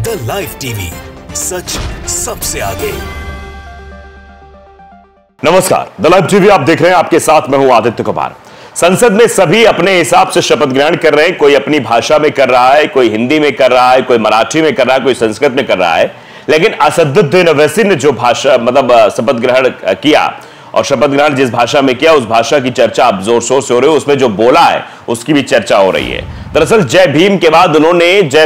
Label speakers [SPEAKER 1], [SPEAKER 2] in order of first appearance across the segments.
[SPEAKER 1] The live TV, सच सबसे आगे।
[SPEAKER 2] नमस्कार, द लाइव टीवी आप देख रहे हैं, आपके साथ मैं हूं आदित्य कुमार। संसद में सभी अपने हिसाब से शपथ ग्रहण कर रहे हैं। कोई अपनी भाषा में कर रहा है, कोई हिंदी में कर रहा है, कोई मराठी में कर रहा है, कोई संस्कृत में कर रहा है। लेकिन असदुद्दीन ओवैसी ने जो भाषा शपथ ग्रहण किया और शपथ ग्रहण जिस भाषा में किया, उस भाषा की चर्चा अब जोर शोर से हो रही है। उसमें जो बोला है उसकी भी चर्चा हो रही है। दरअसल जय भीम के बाद उन्होंने जय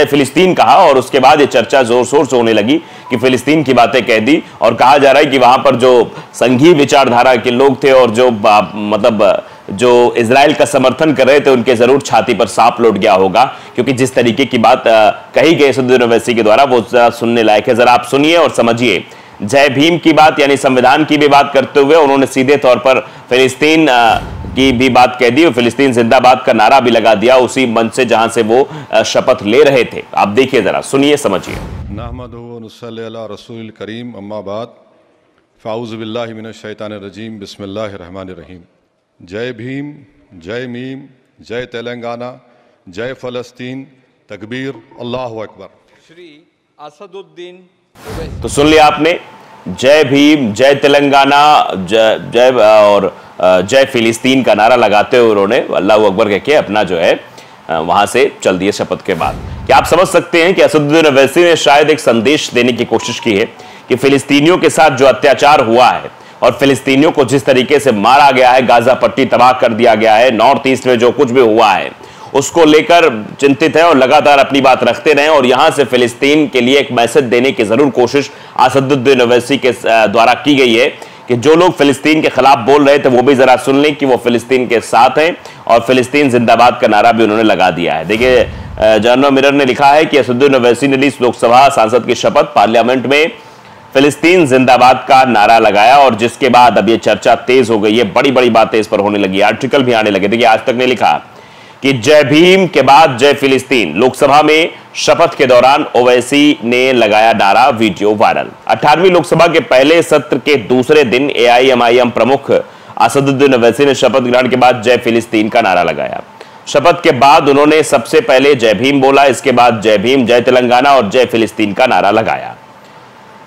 [SPEAKER 2] फिलिस्तीन कहा और उसके बाद ये चर्चा जोर शोर से होने लगी कि फिलिस्तीन की बातें कह दी और कहा जा रहा है कि वहां पर जो संघीय विचारधारा के लोग थे और जो इजराइल का समर्थन कर रहे थे, उनके जरूर छाती पर सांप लौट गया होगा, क्योंकि जिस तरीके की बात कही गई असदुद्दीन ओवैसी के द्वारा वो सुनने लायक है। जरा आप सुनिए और समझिए। जय भीम की बात यानी संविधान की भी बात करते हुए उन्होंने सीधे तौर पर फिलिस्तीन की भी बात कह दी और फिलिस्तीन जिंदाबाद का नारा भी लगा दिया उसी मंच से जहां से वो शपथ ले रहे थे। आप देखिए, जरा सुनिए, समझिए।
[SPEAKER 3] नहमदुहु व नुसल्ली अला रसूलिल करीम, अम्मा बाद, फ़ाऊज़ु बिल्लाहि मिनश शैतानिर रजीम, बिस्मिल्लाहिर रहमानिर रहीम। जय भीम, जय मीम, जय तेलंगाना, जय फ़लस्तीन, तकबीर, अल्लाहु अकबर।
[SPEAKER 4] श्री असदुद्दीन।
[SPEAKER 2] तो सुन लिया आपने, जय भीम, जय तेलंगाना, जय और जय फिलिस्तीन का नारा लगाते हुए उन्होंने अल्लाह अकबर कह के अपना जो है वहां से चल दिए शपथ के बाद। क्या आप समझ सकते हैं कि असदुद्दीन ओवैसी ने शायद एक संदेश देने की कोशिश की है कि फिलिस्तीनियों के साथ जो अत्याचार हुआ है और फिलिस्तीनियों को जिस तरीके से मारा गया है, गाजा पट्टी तबाह कर दिया गया है, नॉर्थ ईस्ट में जो कुछ भी हुआ है उसको लेकर चिंतित है और लगातार अपनी बात रखते रहे और यहां से फिलिस्तीन के लिए एक मैसेज देने की जरूर कोशिश असदुद्दीन ओवैसी के द्वारा की गई है कि जो लोग फिलिस्तीन के खिलाफ बोल रहे थे वो भी जरा सुन लें कि वो फिलिस्तीन के साथ हैं और फिलिस्तीन जिंदाबाद का नारा भी उन्होंने लगा दिया है। देखिए, जर्नल मिरर ने लिखा है कि असदुद्दीन ओवैसी ने ली लोकसभा सांसद की शपथ, पार्लियामेंट में फिलिस्तीन जिंदाबाद का नारा लगाया और जिसके बाद अब ये चर्चा तेज हो गई है, बड़ी बड़ी बातें इस पर होने लगी, आर्टिकल भी आने लगे। देखिए, आज तक ने लिखा कि जय भीम के बाद जय फिलिस्तीन, लोकसभा में शपथ के दौरान ओवैसी ने लगाया नारा, वीडियो वायरल। 18वीं लोकसभा के पहले सत्र के दूसरे दिन एआईएमआईएम प्रमुख असदुद्दीन ओवैसी ने शपथ ग्रहण के बाद जय फिलिस्तीन का नारा लगाया। शपथ के बाद उन्होंने सबसे पहले जय भीम बोला, इसके बाद जय भीम, जय तेलंगाना और जय फिलिस्तीन का नारा लगाया।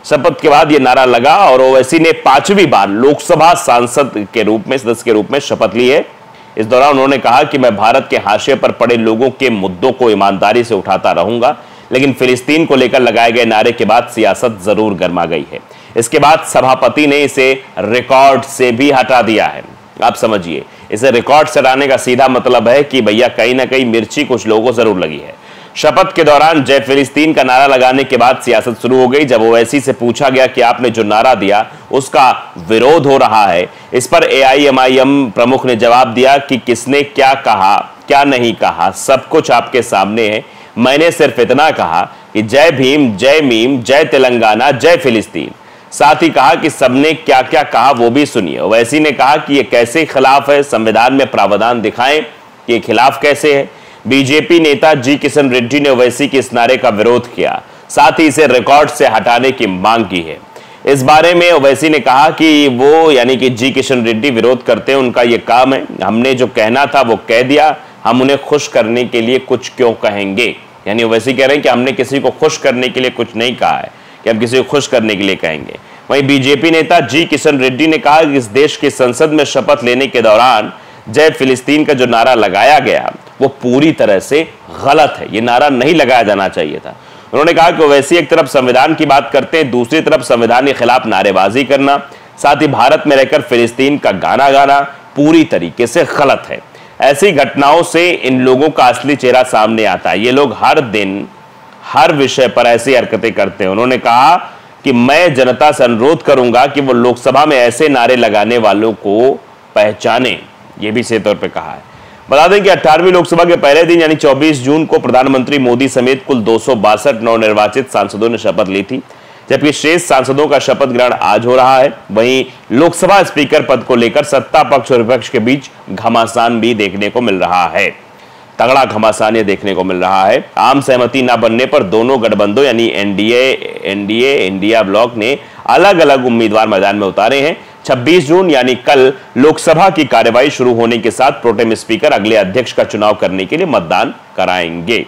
[SPEAKER 2] शपथ के बाद यह नारा लगा और ओवैसी ने 5वीं बार लोकसभा सांसद के रूप में, सदस्य के रूप में शपथ ली है। इस दौरान उन्होंने कहा कि मैं भारत के हाशिए पर पड़े लोगों के मुद्दों को ईमानदारी से उठाता रहूंगा, लेकिन फिलिस्तीन को लेकर लगाए गए नारे के बाद सियासत जरूर गर्मा गई है। इसके बाद सभापति ने इसे रिकॉर्ड से भी हटा दिया है। आप समझिए, इसे रिकॉर्ड से हटाने का सीधा मतलब है कि भैया कहीं ना कहीं मिर्ची कुछ लोगों को जरूर लगी है। शपथ के दौरान जय फिलिस्तीन का नारा लगाने के बाद सियासत शुरू हो गई। जब ओवैसी से पूछा गया कि आपने जो नारा दिया उसका विरोध हो रहा है, इस पर एआईएमआईएम प्रमुख ने जवाब दिया कि किसने क्या कहा, क्या नहीं कहा, सब कुछ आपके सामने है। मैंने सिर्फ इतना कहा कि जय भीम, जय मीम, जय तेलंगाना, जय फिलिस्तीन। साथ ही कहा कि सबने क्या क्या कहा वो भी सुनिए। ओवैसी ने कहा कि ये कैसे खिलाफ है, संविधान में प्रावधान दिखाएं कि ये खिलाफ कैसे है। बीजेपी नेता जी किशन रेड्डी ने ओवैसी के इस नारे का विरोध किया, साथ ही इसे रिकॉर्ड से हटाने की मांग की है। इस बारे में ओवैसी ने कहा कि वो यानी कि जी किशन रेड्डी विरोध करते हैं, उनका ये काम है, हमने जो कहना था वो कह दिया, हम उन्हें खुश करने के लिए कुछ क्यों कहेंगे। यानी ओवैसी कह रहे हैं कि हमने किसी को खुश करने के लिए कुछ नहीं कहा है कि हम किसी को खुश करने के लिए कहेंगे। वहीं बीजेपी नेता जी किशन रेड्डी ने कहा कि इस देश की संसद में शपथ लेने के दौरान जय फिलिस्तीन का जो नारा लगाया गया वो पूरी तरह से गलत है, ये नारा नहीं लगाया जाना चाहिए था। उन्होंने कहा कि ओवैसी एक तरफ संविधान की बात करते हैं, दूसरी तरफ संविधान के खिलाफ नारेबाजी करना, साथ ही भारत में रहकर फिलिस्तीन का गाना गाना पूरी तरीके से गलत है। ऐसी घटनाओं से इन लोगों का असली चेहरा सामने आता है। ये लोग हर दिन हर विषय पर ऐसी हरकतें करते हैं। उन्होंने कहा कि मैं जनता से अनुरोध करूंगा कि वो लोकसभा में ऐसे नारे लगाने वालों को पहचाने, ये भी सीधे तौर पर कहा है। बता दें कि 18वीं लोकसभा के पहले दिन यानी 24 जून को प्रधानमंत्री मोदी समेत कुल 262 नवनिर्वाचित सांसदों ने शपथ ली थी, जबकि शेष सांसदों का शपथ ग्रहण आज हो रहा है। वहीं लोकसभा स्पीकर पद को लेकर सत्ता पक्ष और विपक्ष के बीच घमासान भी देखने को मिल रहा है, तगड़ा घमासान ये देखने को मिल रहा है। आम सहमति न बनने पर दोनों गठबंधन यानी एनडीए इंडिया ब्लॉक ने अलग अलग उम्मीदवार मैदान में उतारे हैं। 26 जून यानी कल लोकसभा की कार्यवाही शुरू होने के साथ प्रोटेम स्पीकर अगले अध्यक्ष का चुनाव करने के लिए मतदान कराएंगे।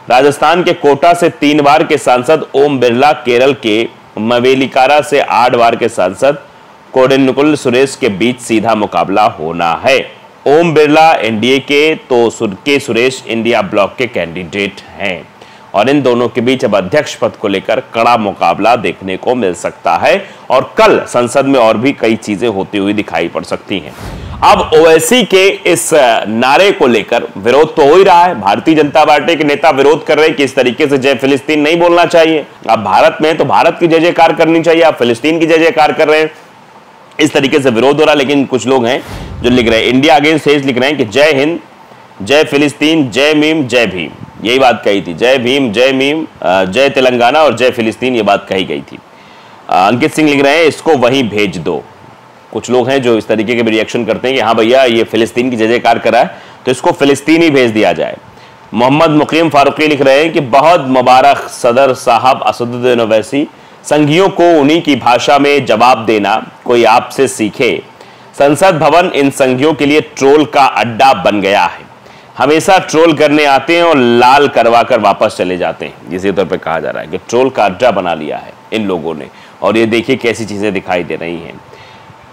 [SPEAKER 2] राजस्थान के कोटा से 3 बार के सांसद ओम बिरला, केरल के मवेलिकारा से 8 बार के सांसद कोडेन्कुल सुरेश के बीच सीधा मुकाबला होना है। ओम बिरला एनडीए के तो सुरेश इंडिया ब्लॉक के कैंडिडेट हैं और इन दोनों के बीच अब अध्यक्ष पद को लेकर कड़ा मुकाबला देखने को मिल सकता है और कल संसद में और भी कई चीजें होती हुई दिखाई पड़ सकती हैं। अब ओवैसी के इस नारे को लेकर विरोध तो हो ही रहा है। भारतीय जनता पार्टी के नेता विरोध कर रहे हैं कि इस तरीके से जय फिलिस्तीन नहीं बोलना चाहिए। अब भारत में तो भारत की जय जयकार करनी चाहिए, आप फिलिस्तीन की जय जयकार कर रहे हैं, इस तरीके से विरोध हो रहा है। लेकिन कुछ लोग हैं जो लिख रहे हैं, इंडिया अगेंस्ट हेज लिख रहे हैं कि जय हिंद, जय फिलिस्तीन, जय मीम, जय भीम, यही बात कही थी। जय भीम, जय मीम, जय तेलंगाना और जय फिलिस्तीन, ये बात कही गई थी। अंकित सिंह लिख रहे हैं इसको वहीं भेज दो। कुछ लोग हैं जो इस तरीके के भी रिएक्शन करते हैं कि हाँ भैया ये फिलिस्तीन की जय जयकार करा है तो इसको फिलिस्तीन ही भेज दिया जाए। मोहम्मद मुकीम फारूकी लिख रहे हैं कि बहुत मुबारक सदर साहब असदुद्दीन ओवैसी, संघियों को उन्हीं की भाषा में जवाब देना कोई आपसे सीखे। संसद भवन इन संघियों के लिए ट्रोल का अड्डा बन गया है, हमेशा ट्रोल करने आते हैं और लाल करवा कर वापस चले जाते हैं। इसी तौर पे कहा जा रहा है कि ट्रोल का अड्डा बना लिया है इन लोगों ने और ये देखिए कैसी चीजें दिखाई दे रही हैं।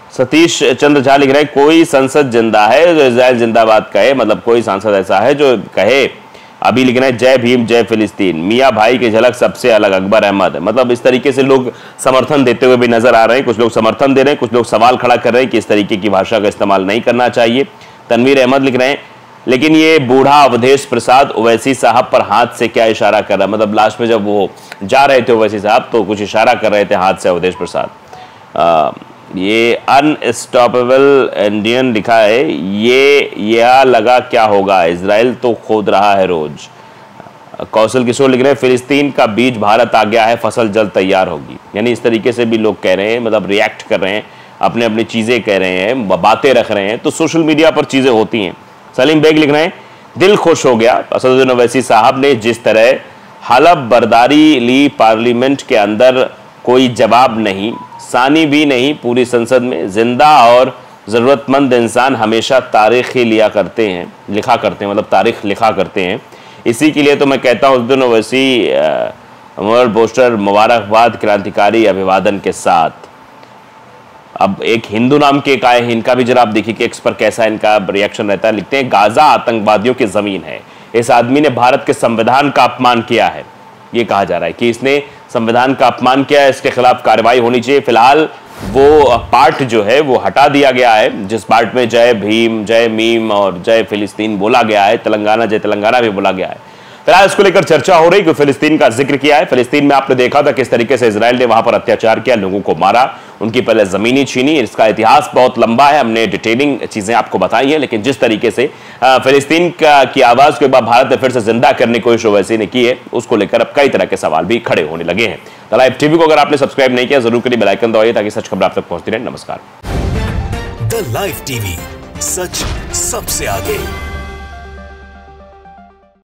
[SPEAKER 2] सतीश चंद्र झा लिख रहे हैं कोई संसद जिंदा है जो इजराइल जिंदाबाद कहे, मतलब कोई सांसद ऐसा है जो कहे। अभी लिख रहे हैं जय भीम, जय फिलिस्तीन, मियाँ भाई की झलक सबसे अलग, अकबर अहमद है। मतलब इस तरीके से लोग समर्थन देते हुए भी नजर आ रहे हैं। कुछ लोग समर्थन दे रहे हैं, कुछ लोग सवाल खड़ा कर रहे हैं कि इस तरीके की भाषा का इस्तेमाल नहीं करना चाहिए। तनवीर अहमद लिख रहे हैं लेकिन ये बूढ़ा अवधेश प्रसाद ओवैसी साहब पर हाथ से क्या इशारा कर रहा है। मतलब लास्ट में जब वो जा रहे थे ओवैसी साहब तो कुछ इशारा कर रहे थे हाथ से अवधेश प्रसाद। ये अनस्टॉपेबल इंडियन लिखा है, ये यह लगा क्या होगा, इजराइल तो खोद रहा है रोज। कौशल किशोर लिख रहे हैं फिलिस्तीन का बीज भारत आ गया है, फसल जल्द तैयार होगी। यानी इस तरीके से भी लोग कह रहे हैं, मतलब रिएक्ट कर रहे हैं, अपने अपनी चीजें कह रहे हैं, बातें रख रहे हैं। तो सोशल मीडिया पर चीजें होती हैं। सलीम बेग लिख रहे हैं दिल खुश हो गया असदुद्दीन ओवैसी साहब ने जिस तरह हलफ बर्दारी ली, पार्लियामेंट के अंदर कोई जवाब नहीं, सानी भी नहीं पूरी संसद में। जिंदा और ज़रूरतमंद इंसान हमेशा तारीख ही लिखा करते हैं, मतलब तारीख लिखा करते हैं। इसी के लिए तो मैं कहता हूँ उस दिन ओवैसी वर्ल्ड पोस्टर मुबारकबाद क्रांतिकारी अभिवादन के साथ। अब एक हिंदू नाम के एक आए हैं, इनका भी जरा आप देखिए कि एक्स पर कैसा इनका रिएक्शन रहता है। लिखते हैं गाजा आतंकवादियों की जमीन है, इस आदमी ने भारत के संविधान का अपमान किया है। ये कहा जा रहा है कि इसने संविधान का अपमान किया है, इसके खिलाफ कार्रवाई होनी चाहिए। फिलहाल वो पार्ट जो है वो हटा दिया गया है जिस पार्ट में जय भीम, जय मीम और जय फिलिस्तीन बोला गया है, तेलंगाना जय तेलंगाना भी बोला गया है। फिलहाल इसको लेकर चर्चा हो रही कि फिलिस्तीन का जिक्र किया है। फिलिस्तीन में आपने देखा था किस तरीके से इजराइल ने वहां पर अत्याचार किया, लोगों को मारा, उनकी पहले जमीनी छीनी। इसका इतिहास बहुत लंबा है, हमने डिटेलिंग चीजें आपको बताई हैं। लेकिन जिस तरीके से फिलिस्तीन की आवाज को एक बार भारत ने फिर से जिंदा करने की कोशिश ओवैसी ने की है, उसको लेकर अब कई तरह के सवाल भी खड़े होने लगे हैं। द लाइव टीवी को अगर आपने सब्सक्राइब नहीं किया जरूर करिए, बेल आइकन दबाइए ताकि सच खबर आप तक पहुंचती रहे। नमस्कार।
[SPEAKER 1] द लाइव टीवी, सच सबसे आगे।